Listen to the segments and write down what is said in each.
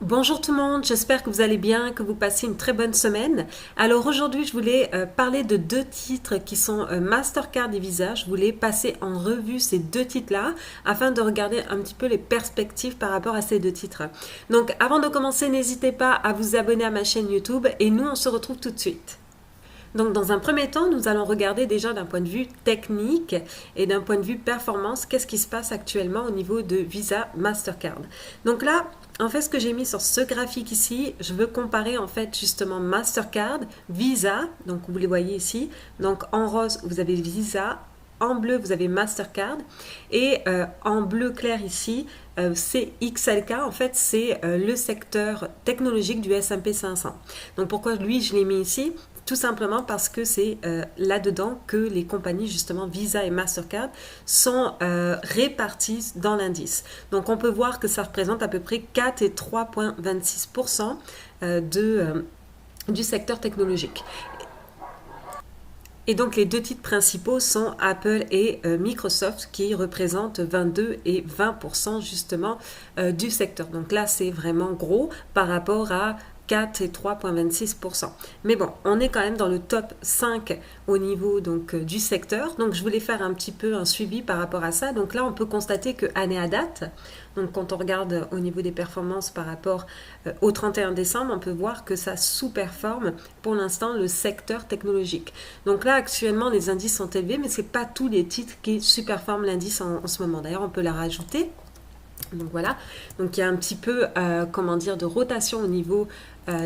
Bonjour tout le monde, j'espère que vous allez bien, que vous passez une très bonne semaine. Alors aujourd'hui, je voulais parler de deux titres qui sont Mastercard et Visa. Je voulais passer en revue ces deux titres-là afin de regarder un petit peu les perspectives par rapport à ces deux titres. Donc avant de commencer, n'hésitez pas à vous abonner à ma chaîne YouTube et nous, on se retrouve tout de suite. Donc dans un premier temps, nous allons regarder déjà d'un point de vue technique et d'un point de vue performance, qu'est-ce qui se passe actuellement au niveau de Visa Mastercard. Donc là, en fait, ce que j'ai mis sur ce graphique ici, je veux comparer en fait justement Mastercard, Visa, donc vous les voyez ici, donc en rose vous avez Visa, en bleu vous avez Mastercard et en bleu clair ici c'est XLK, en fait c'est le secteur technologique du S&P 500. Donc pourquoi lui je l'ai mis ici? Tout simplement parce que c'est là-dedans que les compagnies, justement Visa et Mastercard, sont réparties dans l'indice. Donc on peut voir que ça représente à peu près 4 et 3,26% du secteur technologique. Et donc les deux titres principaux sont Apple et Microsoft qui représentent 22 et 20% justement du secteur. Donc là c'est vraiment gros par rapport à 4 et 3,26%. Mais bon, on est quand même dans le top 5 au niveau donc du secteur. Donc je voulais faire un petit peu un suivi par rapport à ça. Donc là, on peut constater que année à date, donc quand on regarde au niveau des performances par rapport au 31 décembre, on peut voir que ça sous-performe pour l'instant le secteur technologique. Donc là, actuellement, les indices sont élevés, mais ce n'est pas tous les titres qui sous-performent l'indice en ce moment. D'ailleurs, on peut la rajouter. Donc voilà, donc il y a un petit peu, comment dire, de rotation au niveau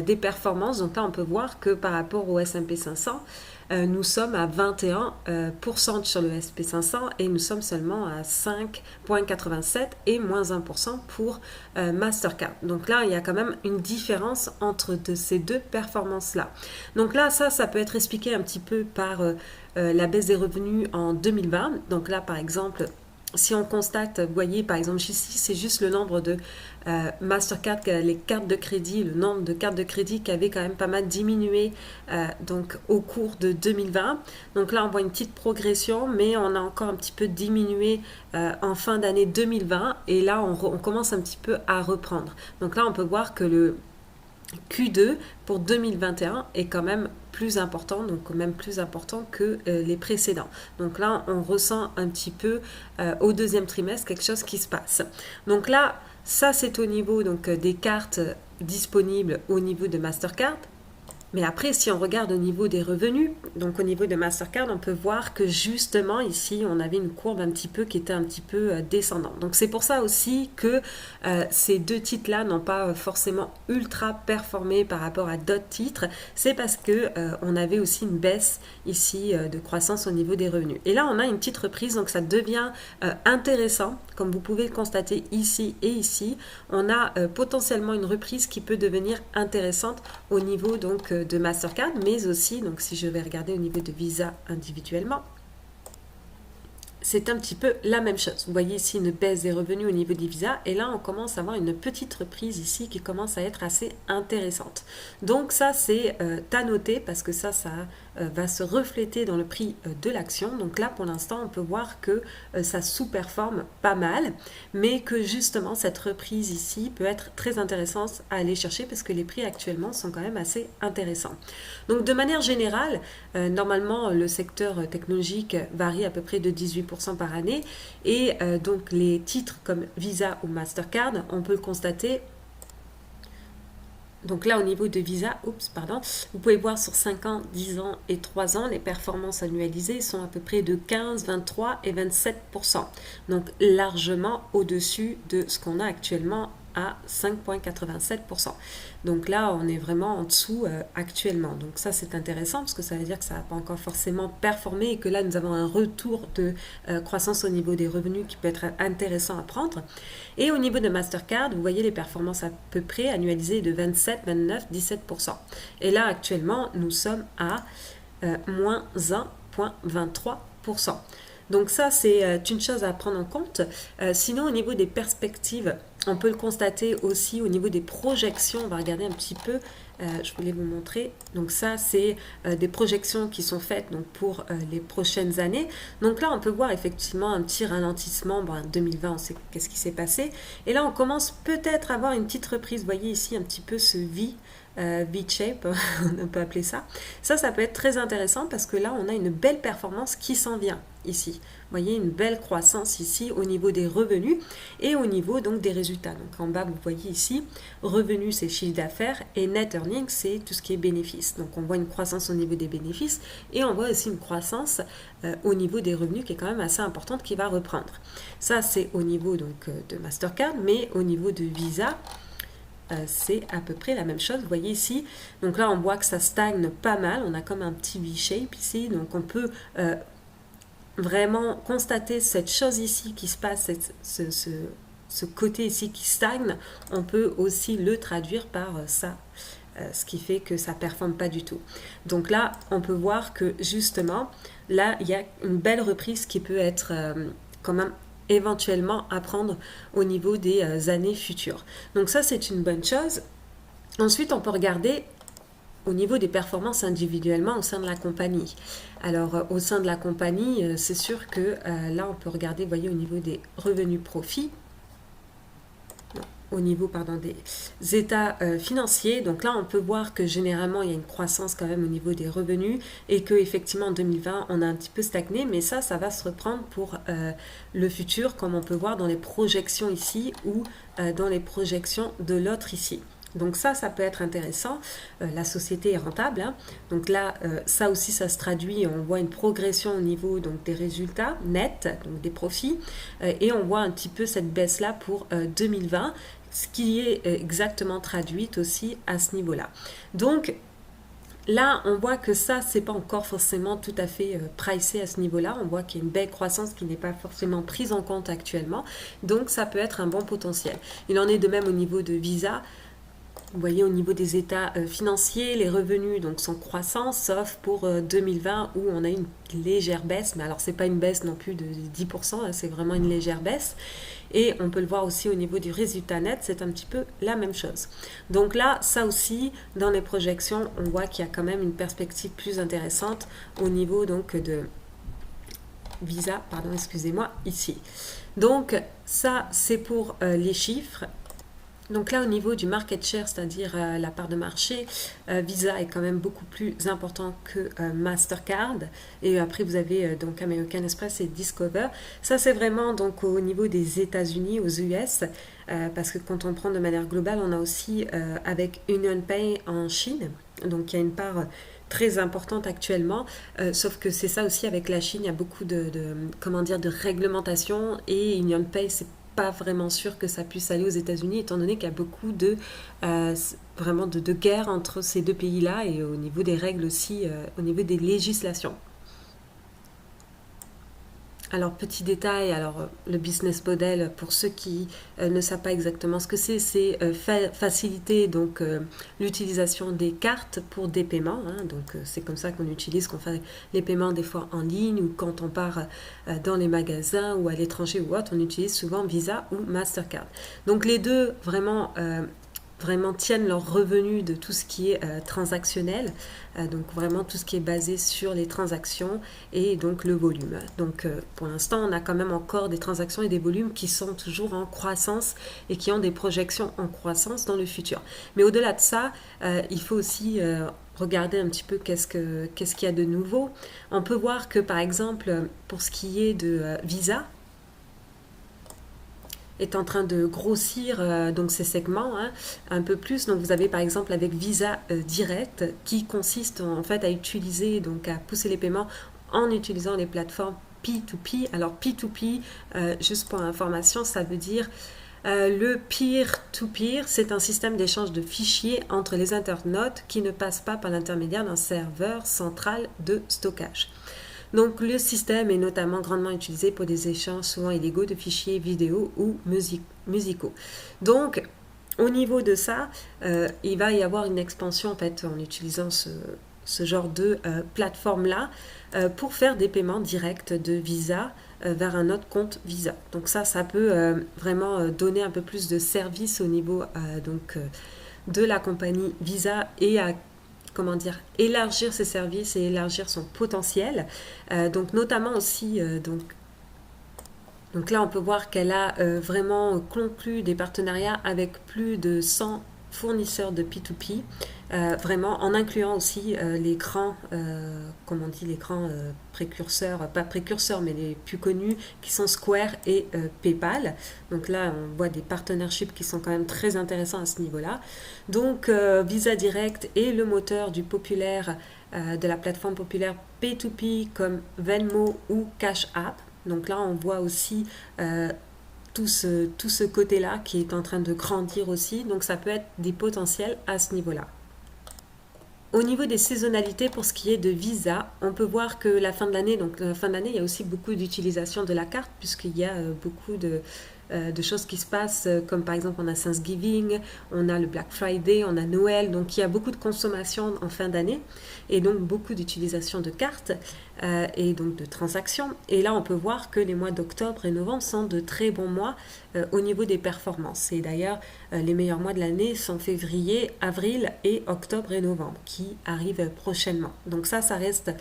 des performances. Donc là, on peut voir que par rapport au S&P 500, nous sommes à 21% sur le S&P 500 et nous sommes seulement à 5,87 et moins 1% pour Mastercard. Donc là, il y a quand même une différence entre ces deux performances-là. Donc là, ça peut être expliqué un petit peu par la baisse des revenus en 2020. Donc là, par exemple, si on constate, vous voyez par exemple ici, c'est juste le nombre de Mastercard, les cartes de crédit, le nombre de cartes de crédit qui avait quand même pas mal diminué donc au cours de 2020. Donc là, on voit une petite progression, mais on a encore un petit peu diminué en fin d'année 2020. Et là, on commence un petit peu à reprendre. Donc là, on peut voir que le Q2 pour 2021 est quand même plus important, donc même plus important que les précédents. Donc là, on ressent un petit peu au deuxième trimestre quelque chose qui se passe. Donc là, ça c'est au niveau donc, des cartes disponibles au niveau de Mastercard. Mais après, si on regarde au niveau des revenus, donc au niveau de Mastercard, on peut voir que justement ici, on avait une courbe un petit peu qui était un petit peu descendante. Donc c'est pour ça aussi que ces deux titres-là n'ont pas forcément ultra performé par rapport à d'autres titres. C'est parce que on avait aussi une baisse ici de croissance au niveau des revenus. Et là, on a une petite reprise, donc ça devient intéressant. Comme vous pouvez le constater ici et ici, on a potentiellement une reprise qui peut devenir intéressante au niveau donc de Mastercard, mais aussi, donc si je vais regarder au niveau de Visa individuellement, c'est un petit peu la même chose. Vous voyez ici une baisse des revenus au niveau des visas et là on commence à avoir une petite reprise ici qui commence à être assez intéressante. Donc ça c'est à noter parce que ça va se refléter dans le prix de l'action. Donc là pour l'instant on peut voir que ça sous-performe pas mal, mais que justement cette reprise ici peut être très intéressante à aller chercher parce que les prix actuellement sont quand même assez intéressants. Donc de manière générale, normalement le secteur technologique varie à peu près de 18% par année et donc les titres comme Visa ou Mastercard, on peut le constater. Donc là, au niveau de Visa, vous pouvez voir sur 5 ans, 10 ans et 3 ans, les performances annualisées sont à peu près de 15, 23 et 27%. Donc largement au-dessus de ce qu'on a actuellement à 5,87%. Donc là, on est vraiment en dessous actuellement. Donc ça, c'est intéressant parce que ça veut dire que ça n'a pas encore forcément performé et que là, nous avons un retour de croissance au niveau des revenus qui peut être intéressant à prendre. Et au niveau de Mastercard, vous voyez les performances à peu près annualisées de 27, 29, 17%. Et là, actuellement, nous sommes à moins 1,23%. Donc ça, c'est une chose à prendre en compte. Sinon, au niveau des perspectives On peut le constater aussi au niveau des projections. On va regarder un petit peu. Je voulais vous montrer. Donc ça, c'est des projections qui sont faites donc, pour les prochaines années. Donc là, on peut voir effectivement un petit ralentissement. Bon, en 2020, on sait qu'est-ce qui s'est passé. Et là, on commence peut-être à avoir une petite reprise. Vous voyez ici un petit peu ce V-shape, on peut appeler ça. Ça peut être très intéressant parce que là, on a une belle performance qui s'en vient ici. Vous voyez une belle croissance ici au niveau des revenus et au niveau donc des résultats. Donc en bas, vous voyez ici, revenus c'est chiffre d'affaires et net earnings c'est tout ce qui est bénéfices. Donc on voit une croissance au niveau des bénéfices et on voit aussi une croissance au niveau des revenus qui est quand même assez importante qui va reprendre. Ça c'est au niveau donc de Mastercard, mais au niveau de Visa, c'est à peu près la même chose. Vous voyez ici, donc là on voit que ça stagne pas mal. On a comme un petit V-shape ici, donc on peut vraiment constater cette chose ici qui se passe, ce côté ici qui stagne, on peut aussi le traduire par ça, ce qui fait que ça ne performe pas du tout. Donc là, on peut voir que justement, là, il y a une belle reprise qui peut être quand même éventuellement à prendre au niveau des années futures. Donc ça, c'est une bonne chose. Ensuite, on peut regarder au niveau des performances individuellement au sein de la compagnie. Alors, au sein de la compagnie, c'est sûr que là, on peut regarder, vous voyez, au niveau des revenus profits, au niveau des états financiers. Donc là, on peut voir que généralement, il y a une croissance quand même au niveau des revenus et qu'effectivement, en 2020, on a un petit peu stagné, mais ça va se reprendre pour le futur, comme on peut voir dans les projections ici ou dans les projections de l'autre ici. Donc ça peut être intéressant. La société est rentable. Hein. Donc là, ça aussi, ça se traduit. On voit une progression au niveau donc, des résultats nets, donc des profits. Et on voit un petit peu cette baisse-là pour 2020, ce qui est exactement traduite aussi à ce niveau-là. Donc, là, on voit que ça, c'est pas encore forcément tout à fait pricé à ce niveau-là. On voit qu'il y a une belle croissance qui n'est pas forcément prise en compte actuellement. Donc, ça peut être un bon potentiel. Il en est de même au niveau de Visa. Vous voyez au niveau des états financiers, les revenus donc sont croissants, sauf pour 2020 où on a une légère baisse. Mais alors, c'est pas une baisse non plus de 10%, hein, c'est vraiment une légère baisse. Et on peut le voir aussi au niveau du résultat net, c'est un petit peu la même chose. Donc là, ça aussi, dans les projections, on voit qu'il y a quand même une perspective plus intéressante au niveau donc de Visa, pardon, excusez-moi, ici. Donc ça, c'est pour les chiffres. Donc là, au niveau du market share, c'est-à-dire la part de marché, Visa est quand même beaucoup plus important que Mastercard. Et après, vous avez donc American Express et Discover. Ça, c'est vraiment donc au niveau des États-Unis, aux US, parce que quand on prend de manière globale, on a aussi avec UnionPay en Chine. Donc il y a une part très importante actuellement, sauf que c'est ça aussi avec la Chine, il y a beaucoup de réglementation et UnionPay, c'est pas vraiment sûr que ça puisse aller aux États-Unis, étant donné qu'il y a beaucoup de vraiment de guerre entre ces deux pays-là et au niveau des règles aussi, au niveau des législations. Alors, petit détail, le business model, pour ceux qui ne savent pas exactement ce que c'est faciliter donc l'utilisation des cartes pour des paiements. Hein, donc, c'est comme ça qu'on fait les paiements des fois en ligne ou quand on part dans les magasins ou à l'étranger ou autre, on utilise souvent Visa ou Mastercard. Donc, les deux vraiment tiennent leur revenu de tout ce qui est transactionnel, donc vraiment tout ce qui est basé sur les transactions et donc le volume. Donc pour l'instant, on a quand même encore des transactions et des volumes qui sont toujours en croissance et qui ont des projections en croissance dans le futur. Mais au-delà de ça, il faut aussi regarder un petit peu qu'est-ce qu'il y a de nouveau. On peut voir que par exemple, pour ce qui est de Visa, est en train de grossir donc ces segments un peu plus. Donc vous avez par exemple avec Visa Direct qui consiste en fait à utiliser, donc à pousser les paiements en utilisant les plateformes P2P. Alors P2P, juste pour information, ça veut dire le peer-to-peer, c'est un système d'échange de fichiers entre les internautes qui ne passent pas par l'intermédiaire d'un serveur central de stockage. Donc le système est notamment grandement utilisé pour des échanges souvent illégaux de fichiers vidéo ou musicaux. Donc au niveau de ça, il va y avoir une expansion en fait en utilisant ce genre de plateforme-là pour faire des paiements directs de Visa vers un autre compte Visa. Donc ça peut vraiment donner un peu plus de service au niveau de la compagnie Visa et à comment dire, élargir ses services et élargir son potentiel. Donc notamment aussi, donc là on peut voir qu'elle a vraiment conclu des partenariats avec plus de 100 fournisseurs de P2P, vraiment en incluant aussi les grands, comment on dit, les grands précurseurs, pas précurseurs mais les plus connus qui sont Square et PayPal. Donc là on voit des partnerships qui sont quand même très intéressants à ce niveau-là. Donc Visa Direct est le moteur du populaire, de la plateforme populaire P2P comme Venmo ou Cash App. Donc là on voit aussi tout ce côté-là qui est en train de grandir aussi. Donc ça peut être des potentiels à ce niveau-là. Au niveau des saisonnalités, pour ce qui est de Visa, on peut voir que la fin de l'année, donc la fin de l'année, il y a aussi beaucoup d'utilisation de la carte puisqu'il y a beaucoup de choses qui se passent, comme par exemple on a Thanksgiving, on a le Black Friday, on a Noël, donc il y a beaucoup de consommation en fin d'année et donc beaucoup d'utilisation de cartes et donc de transactions. Et là on peut voir que les mois d'octobre et novembre sont de très bons mois au niveau des performances. Et d'ailleurs les meilleurs mois de l'année sont février, avril et octobre et novembre qui arrivent prochainement. Donc ça reste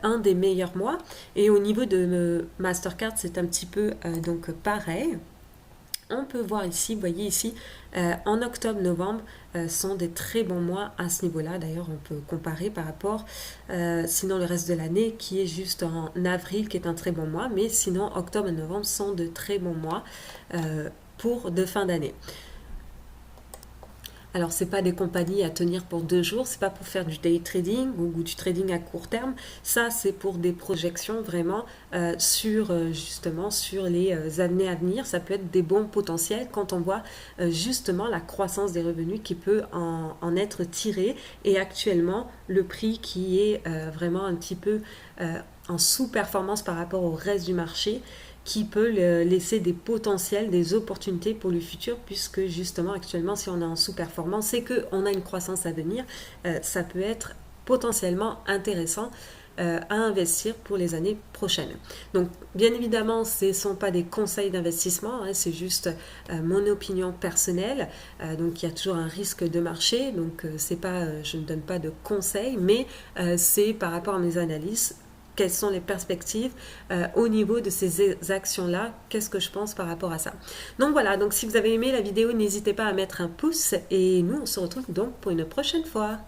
un des meilleurs mois. Et au niveau de Mastercard, c'est un petit peu donc pareil. On peut voir ici, vous voyez ici, en octobre, novembre, sont des très bons mois à ce niveau-là. D'ailleurs, on peut comparer par rapport, sinon le reste de l'année, qui est juste en avril, qui est un très bon mois. Mais sinon, octobre et novembre sont de très bons mois pour de fin d'année. Alors, ce n'est pas des compagnies à tenir pour 2 jours, ce n'est pas pour faire du day trading ou du trading à court terme. Ça, c'est pour des projections vraiment justement sur les années à venir. Ça peut être des bons potentiels quand on voit justement la croissance des revenus qui peut en être tirée. Et actuellement, le prix qui est vraiment un petit peu en sous-performance par rapport au reste du marché, qui peut laisser des potentiels, des opportunités pour le futur, puisque justement actuellement si on est en sous-performance, c'est qu'on a une croissance à venir, ça peut être potentiellement intéressant à investir pour les années prochaines. Donc bien évidemment ce ne sont pas des conseils d'investissement, hein, c'est juste mon opinion personnelle, donc il y a toujours un risque de marché, donc c'est pas, je ne donne pas de conseils, mais c'est par rapport à mes analyses. Quelles sont les perspectives au niveau de ces actions-là, qu'est-ce que je pense par rapport à ça. Donc voilà, donc si vous avez aimé la vidéo, n'hésitez pas à mettre un pouce et nous on se retrouve donc pour une prochaine fois.